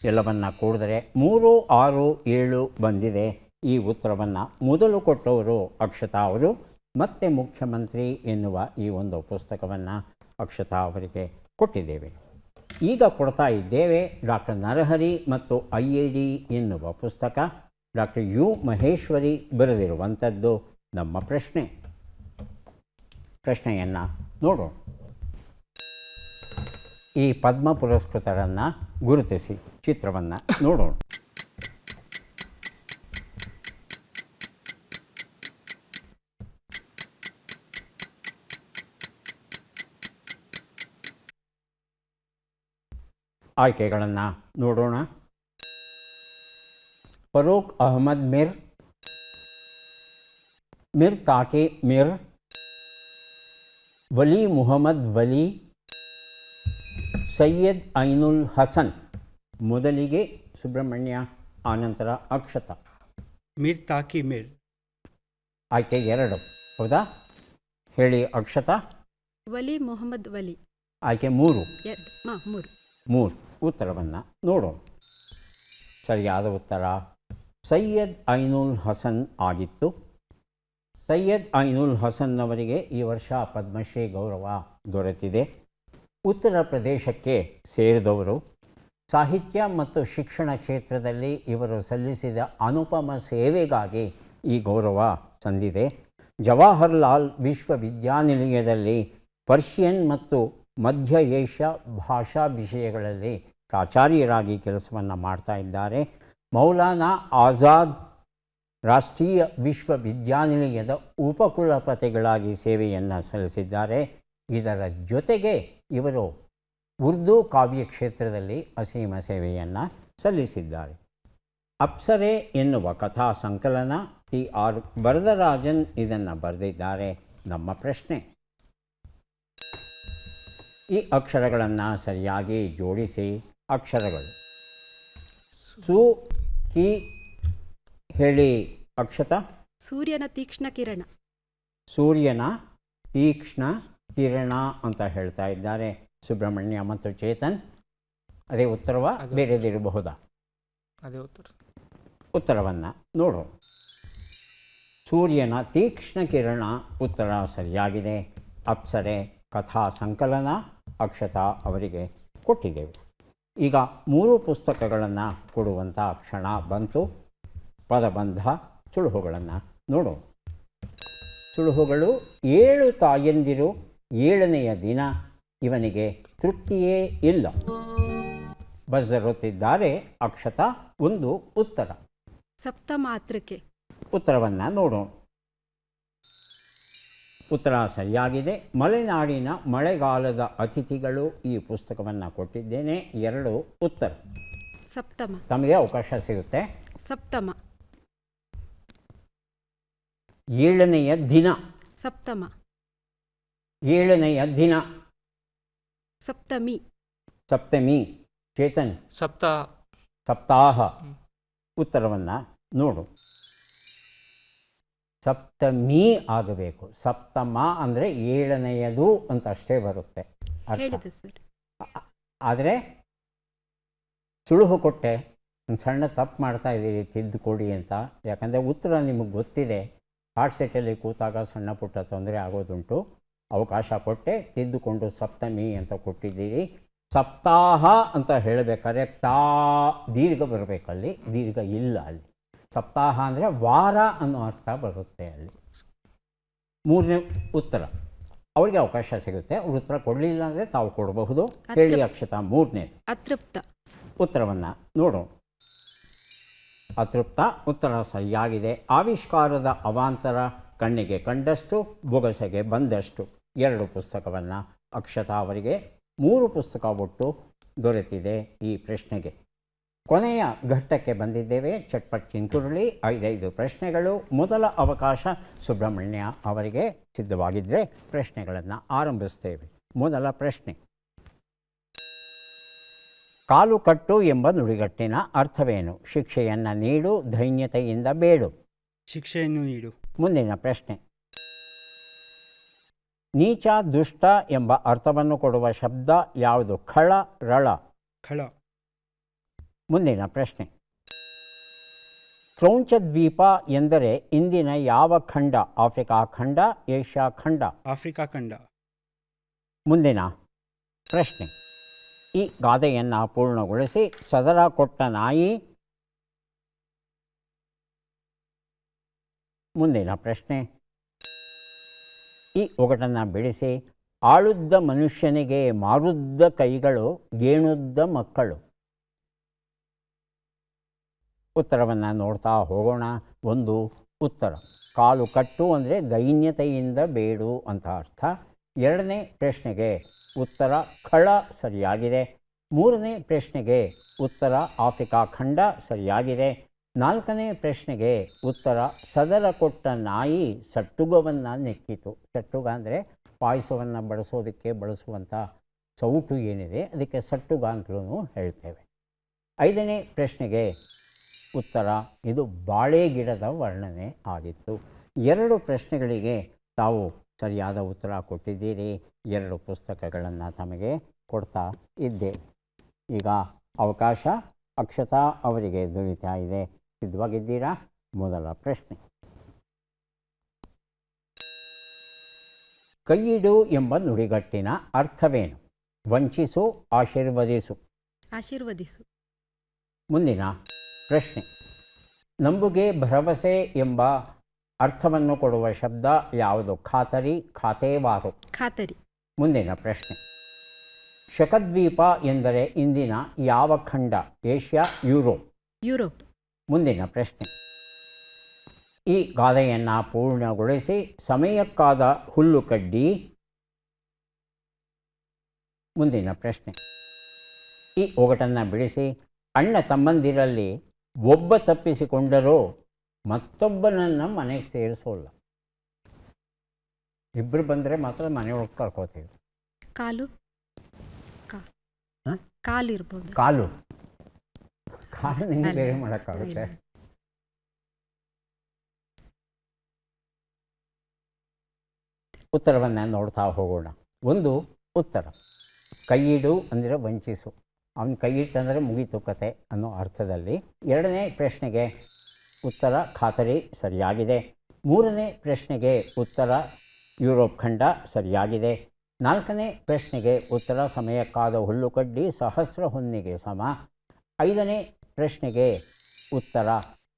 ಎಲ್ಲವನ್ನು ಕೂಡಿದರೆ 3, 6, 7 ಬಂದಿದೆ. ಈ ಉತ್ತರವನ್ನು ಮೊದಲು ಕೊಟ್ಟವರು ಅಕ್ಷತಾ ಅವರು. ಮತ್ತೆ ಮುಖ್ಯಮಂತ್ರಿ ಎನ್ನುವ ಈ ಒಂದು ಪುಸ್ತಕವನ್ನು ಅಕ್ಷತಾ ಅವರಿಗೆ ಕೊಟ್ಟಿದ್ದೇವೆ. ಈಗ ಕೊಡ್ತಾ ಇದ್ದೇವೆ ಡಾಕ್ಟರ್ ನರಹರಿ ಮತ್ತು IAD ಎನ್ನುವ ಪುಸ್ತಕ. ಡಾಕ್ಟರ್ ಯು ಮಹೇಶ್ವರಿ ಬರೆದಿರುವಂಥದ್ದು ನಮ್ಮ ಪ್ರಶ್ನೆಯನ್ನು ನೋಡೋಣ. ಈ ಪದ್ಮ ಪುರಸ್ಕೃತರನ್ನು ಗುರುತಿಸಿ ಚಿತ್ರವನ್ನು ನೋಡೋಣ. ಆಯ್ಕೆಗಳನ್ನು ನೋಡೋಣ. ಫರೂಕ್ ಅಹಮದ್ ಮಿರ್, ಮಿರ್ ತಾಕಿ ಮಿರ್, ವಲಿ ಮುಹಮ್ಮದ್ ವಲಿ, ಸೈಯದ್ ಐನುಲ್ ಹಸನ್. ಮೊದಲಿಗೆ ಸುಬ್ರಹ್ಮಣ್ಯ, ಆನಂತರ ಅಕ್ಷತಾ. ಮಿರ್ ತಾಕಿ ಮಿರ್. ಆಯ್ಕೆ 2 ಹೌದಾ? ಹೇಳಿ ಅಕ್ಷತಾ. ವಲಿ ಮೊಹಮ್ಮದ್ ವಲಿ. ಆಯ್ಕೆ 3. 3. ಉತ್ತರವನ್ನು ನೋಡೋಣ. ಸರಿಯಾದ ಉತ್ತರ ಸೈಯದ್ ಐನುಲ್ ಹಸನ್ ಆಗಿತ್ತು. ಸೈಯದ್ ಐನುಲ್ ಹಸನ್ ಅವರಿಗೆ ಈ ವರ್ಷ ಪದ್ಮಶ್ರೀ ಗೌರವ ದೊರೆತಿದೆ. ಉತ್ತರ ಪ್ರದೇಶಕ್ಕೆ ಸೇರಿದವರು. ಸಾಹಿತ್ಯ ಮತ್ತು ಶಿಕ್ಷಣ ಕ್ಷೇತ್ರದಲ್ಲಿ ಇವರು ಸಲ್ಲಿಸಿದ ಅನುಪಮ ಸೇವೆಗಾಗಿ ಈ ಗೌರವ ಸಂದಿದೆ. ಜವಾಹರ್ಲಾಲ್ ವಿಶ್ವವಿದ್ಯಾನಿಲಯದಲ್ಲಿ ಪರ್ಷಿಯನ್ ಮತ್ತು ಮಧ್ಯ ಏಷ್ಯಾ ಭಾಷಾ ವಿಷಯಗಳಲ್ಲಿ ಪ್ರಾಚಾರ್ಯರಾಗಿ ಕೆಲಸವನ್ನು ಮಾಡ್ತಾ ಇದ್ದಾರೆ. ಮೌಲಾನಾ ಆಜಾದ್ ರಾಷ್ಟ್ರೀಯ ವಿಶ್ವವಿದ್ಯಾನಿಲಯದ ಉಪಕುಲಪತಿಗಳಾಗಿ ಸೇವೆಯನ್ನು ಸಲ್ಲಿಸಿದ್ದಾರೆ. ಇದರ ಜೊತೆಗೆ ಇವರು ಉರ್ದು ಕಾವ್ಯ ಕ್ಷೇತ್ರದಲ್ಲಿ ಅಸೀಮ ಸೇವೆಯನ್ನು ಸಲ್ಲಿಸಿದ್ದಾರೆ. ಅಪ್ಸರೆ ಎನ್ನುವ ಕಥಾ ಸಂಕಲನ TR ವರದರಾಜನ್ ಇದನ್ನು ಬರೆದಿದ್ದಾರೆ. ನಮ್ಮ ಪ್ರಶ್ನೆ. ಈ ಅಕ್ಷರಗಳನ್ನು ಸರಿಯಾಗಿ ಜೋಡಿಸಿ. ಅಕ್ಷರಗಳು ಸು ಕಿ. ಹೇಳಿ ಅಕ್ಷತಾ. ಸೂರ್ಯನ ತೀಕ್ಷ್ಣ ಕಿರಣ. ಸೂರ್ಯನ ತೀಕ್ಷ್ಣ ಕಿರಣ ಅಂತ ಹೇಳ್ತಾ ಇದ್ದಾರೆ ಸುಬ್ರಹ್ಮಣ್ಯ ಮತ್ತು ಚೇತನ್. ಅದೇ ಉತ್ತರವ ಬೇರೆದಿರಬಹುದಾ? ಅದೇ ಉತ್ತರ. ಉತ್ತರವನ್ನು ನೋಡೋಣ. ಸೂರ್ಯನ ತೀಕ್ಷ್ಣ ಕಿರಣ ಉತ್ತರ ಸರಿಯಾಗಿದೆ. ಅಪ್ಸರೆ ಕಥಾ ಸಂಕಲನ ಅಕ್ಷತಾ ಅವರಿಗೆ ಕೊಟ್ಟಿದ್ದೆವು. ಈಗ 3 ಪುಸ್ತಕಗಳನ್ನು ಕೊಡುವಂಥ ಕ್ಷಣ ಬಂತು. ಪದಬಂಧ ಸುಳುಹುಗಳನ್ನು ನೋಡೋಣ. ಸುಳುಹುಗಳು 7 ತಾಯಂದಿರು 7ನೆಯ ದಿನ ಇವನಿಗೆ ತೃಪ್ತಿಯೇ ಇಲ್ಲ. ಬರೆದಿರುತ್ತಿದ್ದಾರೆ ಅಕ್ಷತಾ. ಒಂದು ಉತ್ತರ. ಸಪ್ತಮಾತೃಕೆ. ಉತ್ತರವನ್ನು ನೋಡೋಣ. ಉತ್ತರ ಸರಿಯಾಗಿದೆ. ಮಲೆನಾಡಿನ ಮಳೆಗಾಲದ ಅತಿಥಿಗಳು ಈ ಪುಸ್ತಕವನ್ನು ಕೊಟ್ಟಿದ್ದೇನೆ. 2 ಉತ್ತರ. ಸಪ್ತಮ. ತಮಗೆ ಅವಕಾಶ ಸಿಗುತ್ತೆ. ಸಪ್ತಮ. 7ನೆಯ ದಿನ. ಸಪ್ತಮ. ಏಳನೆಯ ದಿನ. ಸಪ್ತಮಿ. ಸಪ್ತಮಿ. ಚೇತನ್. ಸಪ್ತಾಹ. ಸಪ್ತಾಹ. ಉತ್ತರವನ್ನು ನೋಡು. ಸಪ್ತಮಿ ಆಗಬೇಕು. ಸಪ್ತಮ ಅಂದರೆ ಏಳನೆಯದು ಅಂತ ಅಷ್ಟೇ ಬರುತ್ತೆ ಅರ್ಥ. ಹೇಳಿದೆ ಸರ್. ಆದರೆ ಸುಳುಹು ಕೊಟ್ಟೆ, ಒಂದು ಸಣ್ಣ ತಪ್ಪು ಮಾಡ್ತಾ ಇದ್ದೀರಿ, ತಿದ್ದುಕೊಡಿ ಅಂತ. ಯಾಕಂದರೆ ಉತ್ತರ ನಿಮಗೆ ಗೊತ್ತಿದೆ. ಹಾಟ್ ಸೆಟ್ಟಲ್ಲಿ ಕೂತಾಗ ಸಣ್ಣ ಪುಟ್ಟ ತೊಂದರೆ ಆಗೋದುಂಟು. ಅವಕಾಶ ಕೊಟ್ಟೆ, ತಿದ್ದುಕೊಂಡು ಸಪ್ತಮಿ ಅಂತ ಕೊಟ್ಟಿದ್ದೀರಿ. ಸಪ್ತಾಹ ಅಂತ ಹೇಳಬೇಕಾದ್ರೆ ದೀರ್ಘ ಬರಬೇಕಲ್ಲಿ, ದೀರ್ಘ ಇಲ್ಲ ಅಲ್ಲಿ. ಸಪ್ತಾಹ ಅಂದರೆ ವಾರ ಅನ್ನೋ ಅರ್ಥ ಬರುತ್ತೆ ಅಲ್ಲಿ. ಮೂರನೇ ಉತ್ತರ ಅವರಿಗೆ ಅವಕಾಶ ಸಿಗುತ್ತೆ. ಅವ್ರು ಉತ್ತರ ಕೊಡಲಿಲ್ಲ ಅಂದರೆ ತಾವು ಕೊಡಬಹುದು. ಹೇಳಿ ಅಕ್ಷತಾ. ಮೂರನೇ ಅತೃಪ್ತ. ಉತ್ತರವನ್ನು ನೋಡು. ಅತೃಪ್ತ ಉತ್ತರ ಸರಿಯಾಗಿದೆ. ಆವಿಷ್ಕಾರದ ಅವಾಂತರ ಕಣ್ಣಿಗೆ ಕಂಡಷ್ಟು, ಬೊಗಸೆಗೆ ಬಂದಷ್ಟು. 2 ಪುಸ್ತಕವನ್ನು ಅಕ್ಷತಾ ಅವರಿಗೆ 3 ಪುಸ್ತಕ ಒಟ್ಟು ದೊರೆತಿದೆ ಈ ಪ್ರಶ್ನೆಗೆ. ಕೊನೆಯ ಘಟ್ಟಕ್ಕೆ ಬಂದಿದ್ದೇವೆ. ಚಟ್ಪಟ್ ಚಿಂತುರುಳಿ 5 ಪ್ರಶ್ನೆಗಳು. ಮೊದಲ ಅವಕಾಶ ಸುಬ್ರಹ್ಮಣ್ಯ ಅವರಿಗೆ. ಸಿದ್ಧವಾಗಿದ್ದರೆ ಪ್ರಶ್ನೆಗಳನ್ನು ಆರಂಭಿಸ್ತೇವೆ. ಮೊದಲ ಪ್ರಶ್ನೆ. ಕಾಲು ಕಟ್ಟು ಎಂಬ ನುಡಿಗಟ್ಟಿನ ಅರ್ಥವೇನು? ಶಿಕ್ಷೆಯನ್ನು ನೀಡು, ದೈನ್ಯತೆಯಿಂದ ಬೇಡು. ಶಿಕ್ಷೆಯನ್ನು ನೀಡು. ಮುಂದಿನ ಪ್ರಶ್ನೆ. ನೀಚ, ದುಷ್ಟ ಎಂಬ ಅರ್ಥವನ್ನು ಕೊಡುವ ಶಬ್ದ ಯಾವುದು? ಖಳ, ರಳ. ಖಳ. ಮುಂದಿನ ಪ್ರಶ್ನೆ. ಕ್ರೌಂಚ ದ್ವೀಪ ಎಂದರೆ ಇಂದಿನ ಯಾವ ಖಂಡ? ಆಫ್ರಿಕಾ ಖಂಡ, ಏಷ್ಯಾ ಖಂಡ. ಆಫ್ರಿಕಾ ಖಂಡ. ಮುಂದಿನ ಪ್ರಶ್ನೆ. ಈ ಗಾದೆಯನ್ನು ಪೂರ್ಣಗೊಳಿಸಿ. ಸದರ ಕೊಟ್ಟ ನಾಯಿ. ಮುಂದಿನ ಪ್ರಶ್ನೆ. ಈ ಒಗಟನ್ನು ಬಿಡಿಸಿ. ಆಳುದ್ದ ಮನುಷ್ಯನಿಗೆ ಮಾರುದ್ದ ಕೈಗಳು, ಗೇಣುದ್ದ ಮಕ್ಕಳು. ಉತ್ತರವನ್ನು ನೋಡ್ತಾ ಹೋಗೋಣ. ಒಂದು ಉತ್ತರ. ಕಾಲು ಕಟ್ಟು ಅಂದರೆ ದೈನ್ಯತೆಯಿಂದ ಬೇಡು ಅಂತ ಅರ್ಥ. 2ನೇ ಪ್ರಶ್ನೆಗೆ ಉತ್ತರ ಖಳ ಸರಿಯಾಗಿದೆ. 3ನೇ ಪ್ರಶ್ನೆಗೆ ಉತ್ತರ ಆಫ್ರಿಕಾ ಖಂಡ ಸರಿಯಾಗಿದೆ. 4ನೇ ಪ್ರಶ್ನೆಗೆ ಉತ್ತರ ಸದರ ಕೊಟ್ಟ ನಾಯಿ ಸಟ್ಟುಗವನ್ನು ನೆಕ್ಕಿತು. ಸಟ್ಟುಗ ಅಂದರೆ ಪಾಯಸವನ್ನು ಬಡಿಸೋದಕ್ಕೆ ಬಳಸುವಂಥ ಸೌಟು ಏನಿದೆ ಅದಕ್ಕೆ ಸಟ್ಟುಗ ಅಂತಲೂ ಹೇಳ್ತೇವೆ. 5ನೇ ಪ್ರಶ್ನೆಗೆ ಉತ್ತರ ಇದು ಬಾಳೆ ಗಿಡದ ವರ್ಣನೆ ಆಗಿತ್ತು. 2 ಪ್ರಶ್ನೆಗಳಿಗೆ ತಾವು ಸರಿಯಾದ ಉತ್ತರ ಕೊಟ್ಟಿದ್ದೀರಿ. 2 ಪುಸ್ತಕಗಳನ್ನು ತಮಗೆ ಕೊಡ್ತಾ ಇದ್ದೆ. ಈಗ ಅವಕಾಶ ಅಕ್ಷತಾ ಅವರಿಗೆ ದೊರೀತಾ ಇದೆ. ಸಿದ್ಧವಾಗಿದ್ದೀರಾ? ಮೊದಲ ಪ್ರಶ್ನೆ. ಕೈಯಿಡು ಎಂಬ ನುಡಿಗಟ್ಟಿನ ಅರ್ಥವೇನು? ವಂಚಿಸು, ಆಶೀರ್ವದಿಸು. ಆಶೀರ್ವದಿಸು. ಮುಂದಿನ ಪ್ರಶ್ನೆ. ನಂಬುಗೆ, ಭರವಸೆ ಎಂಬ ಅರ್ಥವನ್ನು ಕೊಡುವ ಶಬ್ದ ಯಾವುದು? ಖಾತರಿ, ಖಾತೆವಾರು. ಖಾತರಿ. ಮುಂದಿನ ಪ್ರಶ್ನೆ. ಶಕದ್ವೀಪ ಎಂದರೆ ಇಂದಿನ ಯಾವ ಖಂಡ? Asia, Europe. ಯುರೋಪ್. ಮುಂದಿನ ಪ್ರಶ್ನೆ. ಈ ಗಾದೆಯನ್ನು ಪೂರ್ಣಗೊಳಿಸಿ. ಸಮಯಕ್ಕಾದ ಹುಲ್ಲು ಕಡ್ಡಿ. ಮುಂದಿನ ಪ್ರಶ್ನೆ. ಈ ಒಗಟನ್ನು ಬಿಡಿಸಿ. ಅಣ್ಣ ತಮ್ಮಂದಿರಲ್ಲಿ ಒಬ್ಬ ತಪ್ಪಿಸಿಕೊಂಡರೂ ಮತ್ತೊಬ್ಬನನ್ನು ಮನೆಗೆ ಸೇರಿಸೋಲ್ಲ. ಇಬ್ಬರು ಬಂದರೆ ಮಾತ್ರ ಮನೆಯೊಳಗೆ ಕರ್ಕೋತೀವಿ. ಕಾಲು. ಕಾಲಿರ್ಬೋದು. ಕಾಲು. ಕಾಲಿನಿಂದ ಬೇರೆ ಮಾಡೋಕ್ಕಾಗುತ್ತೆ? ಉತ್ತರವನ್ನು ನೋಡ್ತಾ ಹೋಗೋಣ. ಒಂದು ಉತ್ತರ. ಕೈಯಿಡು ಅಂದರೆ ವಂಚಿಸು. ಅವನು ಕೈ ಇಟ್ಟಂದರೆ ಮುಗೀತು ಕತೆ ಅನ್ನೋ ಅರ್ಥದಲ್ಲಿ. 2ನೇ ಪ್ರಶ್ನೆಗೆ ಉತ್ತರ ಖಾತರಿ ಸರಿಯಾಗಿದೆ. 3ನೇ ಪ್ರಶ್ನೆಗೆ ಉತ್ತರ ಯುರೋಪ್ ಖಂಡ ಸರಿಯಾಗಿದೆ. 4ನೇ ಪ್ರಶ್ನೆಗೆ ಉತ್ತರ ಸಮಯಕ್ಕಾದ ಹುಲ್ಲುಕಡ್ಡಿ ಸಹಸ್ರ ಹೊನ್ನಿಗೆ ಸಮ. 5ನೇ ಪ್ರಶ್ನೆಗೆ ಉತ್ತರ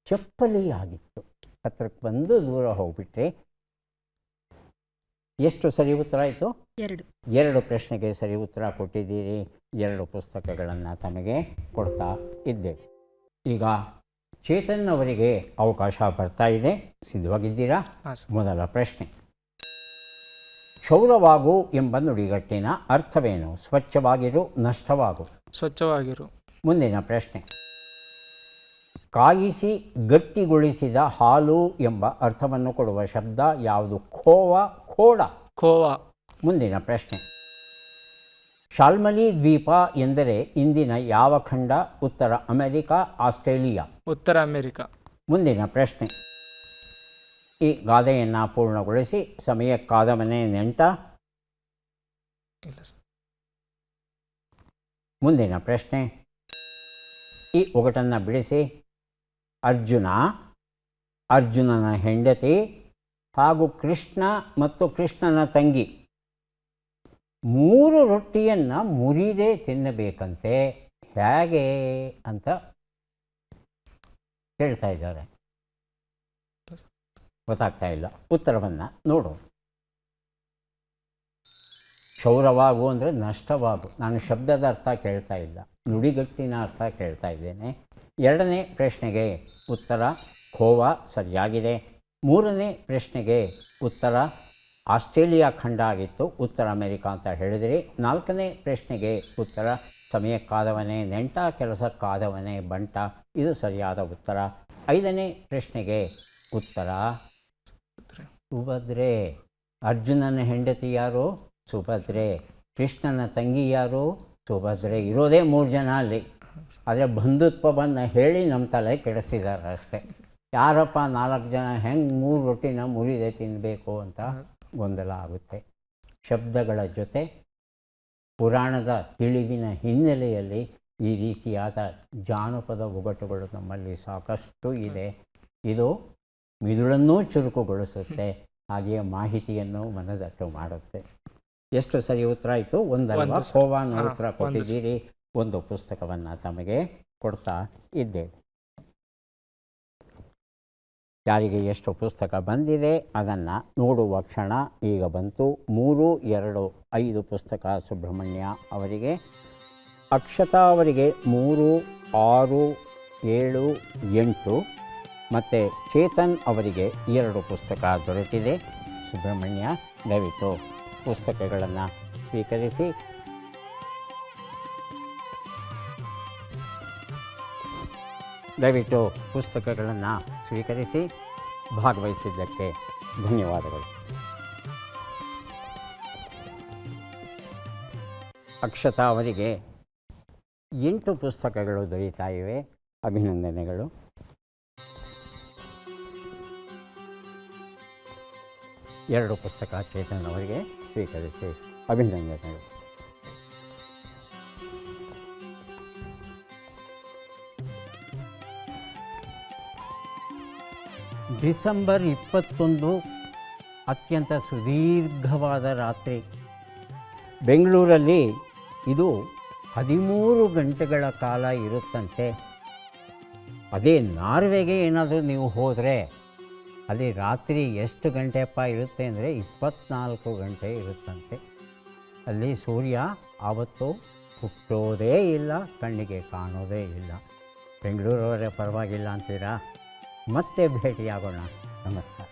ಚಪ್ಪಲಿಯಾಗಿತ್ತು. ಹತ್ರಕ್ಕೆ ಬಂದು ದೂರ ಹೋಗ್ಬಿಟ್ರಿ. ಎಷ್ಟು ಸರಿ ಉತ್ತರ ಆಯಿತು? 2 ಪ್ರಶ್ನೆಗೆ ಸರಿ ಉತ್ತರ ಕೊಟ್ಟಿದ್ದೀರಿ. 2 ಪುಸ್ತಕಗಳನ್ನು ತಮಗೆ ಕೊಡ್ತಾ ಇದ್ದೇವೆ. ಈಗ ಚೇತನ್ ಅವರಿಗೆ ಅವಕಾಶ ಬರ್ತಾ ಇದೆ. ಸಿದ್ಧವಾಗಿದ್ದೀರಾ? ಮೊದಲ ಪ್ರಶ್ನೆ. ಕ್ಷೌರವಾಗು ಎಂಬ ನುಡಿಗಟ್ಟಿನ ಅರ್ಥವೇನು? ಸ್ವಚ್ಛವಾಗಿರು, ನಷ್ಟವಾಗು. ಸ್ವಚ್ಛವಾಗಿರು. ಮುಂದಿನ ಪ್ರಶ್ನೆ. ಕಾಯಿಸಿ ಗಟ್ಟಿಗೊಳಿಸಿದ ಹಾಲು ಎಂಬ ಅರ್ಥವನ್ನು ಕೊಡುವ ಶಬ್ದ ಯಾವುದು? ಖೋವ, ಖೋಡ. ಖೋವಾ. ಮುಂದಿನ ಪ್ರಶ್ನೆ. ಶಾಲ್ಮಲಿ ದ್ವೀಪ ಎಂದರೆ ಇಂದಿನ ಯಾವ ಖಂಡ? ಉತ್ತರ ಅಮೆರಿಕ, ಆಸ್ಟ್ರೇಲಿಯಾ. ಉತ್ತರ ಅಮೇರಿಕಾ. ಮುಂದಿನ ಪ್ರಶ್ನೆ. ಈ ಗಾದೆಯನ್ನು ಪೂರ್ಣಗೊಳಿಸಿ. ಸಮಯಕ್ಕಾದವನೇ ನೆಂಟ. ಇಲ್ಲ ಸರ್. ಮುಂದಿನ ಪ್ರಶ್ನೆ. ಈ ಒಗಟನ್ನು ಬಿಡಿಸಿ. ಅರ್ಜುನ, ಅರ್ಜುನನ ಹೆಂಡತಿ ಹಾಗೂ ಕೃಷ್ಣ ಮತ್ತು ಕೃಷ್ಣನ ತಂಗಿ 3 ರೊಟ್ಟಿಯನ್ನು ಮುರಿದೇ ತಿನ್ನಬೇಕಂತೆ, ಹೇಗೆ ಅಂತ ಹೇಳ್ತಾ ಇದ್ದಾರೆ. ಗೊತ್ತಾಗ್ತಾ ಇಲ್ಲ. ಉತ್ತರವನ್ನು ನೋಡು. ಕ್ಷೌರವಾಗು ಅಂದರೆ ನಷ್ಟವಾಗು. ನಾನು ಶಬ್ದದ ಅರ್ಥ ಕೇಳ್ತಾ ಇಲ್ಲ, ನುಡಿಗಟ್ಟಿನ ಅರ್ಥ ಕೇಳ್ತಾ ಇದ್ದೇನೆ. 2ನೇ ಪ್ರಶ್ನೆಗೆ ಉತ್ತರ ಖೋವಾ ಸರಿಯಾಗಿದೆ. 3ನೇ ಪ್ರಶ್ನೆಗೆ ಉತ್ತರ ಆಸ್ಟ್ರೇಲಿಯಾ ಖಂಡ ಆಗಿತ್ತು, ಉತ್ತರ ಅಮೆರಿಕ ಅಂತ ಹೇಳಿದಿರಿ. 4ನೇ ಪ್ರಶ್ನೆಗೆ ಉತ್ತರ ಸಮಯಕ್ಕಾದವನೇ ನೆಂಟ, ಕೆಲಸಕ್ಕಾದವನೇ ಬಂಟ, ಇದು ಸರಿಯಾದ ಉತ್ತರ. 5ನೇ ಪ್ರಶ್ನೆಗೆ ಉತ್ತರ ಸುಭದ್ರೆ. ಅರ್ಜುನನ ಹೆಂಡತಿ ಯಾರು? ಸುಭದ್ರೆ. ಕೃಷ್ಣನ ತಂಗಿ ಯಾರು? ಸುಭದ್ರೆ. ಇರೋದೇ 3 ಜನ ಅಲ್ಲಿ. ಆದರೆ ಬಂಧುತ್ವವನ್ನು ಹೇಳಿ ನಮ್ಮ ತಲೆ ಕೆಡಿಸಿದ್ದಾರೆ ಅಷ್ಟೇ. ಯಾರಪ್ಪ 4 ಜನ ಹೆಂಗೆ 3 ರೊಟ್ಟಿನ ಮುರಿದೇ ತಿನ್ನಬೇಕು ಅಂತ ಗೊಂದಲ ಆಗುತ್ತೆ. ಶಬ್ದಗಳ ಜೊತೆ ಪುರಾಣದ ತಿಳಿವಿನ ಹಿನ್ನೆಲೆಯಲ್ಲಿ ಈ ರೀತಿಯಾದ ಜಾನಪದ ಒಗಟುಗಳು ನಮ್ಮಲ್ಲಿ ಸಾಕಷ್ಟು ಇದೆ. ಇದು ಮಿದುಳನ್ನೂ ಚುರುಕುಗೊಳಿಸುತ್ತೆ, ಹಾಗೆಯೇ ಮಾಹಿತಿಯನ್ನು ಮನದಟ್ಟು ಮಾಡುತ್ತೆ. ಎಷ್ಟು ಸರಿ ಉತ್ತರ ಆಯಿತು? ಒಂದಲ್ವಾ? ಖೋವಾನ ಉತ್ತರ ಕೊಟ್ಟಿದ್ದೀರಿ. ಒಂದು ಪುಸ್ತಕವನ್ನು ತಮಗೆ ಕೊಡ್ತಾ ಇದ್ದೇವೆ. ಯಾರಿಗೆ ಎಷ್ಟು ಪುಸ್ತಕ ಬಂದಿದೆ ಅದನ್ನು ನೋಡುವ ಕ್ಷಣ ಈಗ ಬಂತು. 3, 2, 5 ಪುಸ್ತಕ ಸುಬ್ರಹ್ಮಣ್ಯ ಅವರಿಗೆ, ಅಕ್ಷತಾ ಅವರಿಗೆ 3, 6, 7, 8 ಮತ್ತು ಚೇತನ್ ಅವರಿಗೆ 2 ಪುಸ್ತಕ ದೊರೆತಿದೆ. ಸುಬ್ರಹ್ಮಣ್ಯ, ದಯವಿಟ್ಟು ಪುಸ್ತಕಗಳನ್ನು ಸ್ವೀಕರಿಸಿ. ದಯವಿಟ್ಟು ಪುಸ್ತಕಗಳನ್ನು ಸ್ವೀಕರಿಸಿ. ಭಾಗವಹಿಸಿದ್ದಕ್ಕೆ ಧನ್ಯವಾದಗಳು. ಅಕ್ಷತಾ ಅವರಿಗೆ 8 ಪುಸ್ತಕಗಳು ದೊರೆಯುತ್ತಾ ಇವೆ. ಅಭಿನಂದನೆಗಳು. ಎರಡು ಪುಸ್ತಕ ಚೇತನ್ ಅವರಿಗೆ ಸ್ವೀಕರಿಸಿ. ಅಭಿನಂದನೆಗಳು. ಡಿಸೆಂಬರ್ 21 ಅತ್ಯಂತ ಸುದೀರ್ಘವಾದ ರಾತ್ರಿ. ಬೆಂಗಳೂರಲ್ಲಿ ಇದು 13 ಗಂಟೆಗಳ ಕಾಲ ಇರುತ್ತಂತೆ. ಅದೇ ನಾರ್ವೆಗೆ ಏನಾದರೂ ನೀವು ಹೋದರೆ ಅಲ್ಲಿ ರಾತ್ರಿ ಎಷ್ಟು ಗಂಟೆಯಪ್ಪ ಇರುತ್ತೆ ಅಂದರೆ 24 ಗಂಟೆ ಇರುತ್ತಂತೆ. ಅಲ್ಲಿ ಸೂರ್ಯ ಆವತ್ತು ಹುಟ್ಟೋದೇ ಇಲ್ಲ, ಕಣ್ಣಿಗೆ ಕಾಣೋದೇ ಇಲ್ಲ. ಬೆಂಗಳೂರವರೇ ಪರವಾಗಿಲ್ಲ ಅಂತೀರಾ? ಮತ್ತೆ ಭೇಟಿಯಾಗೋಣ. ನಮಸ್ಕಾರ.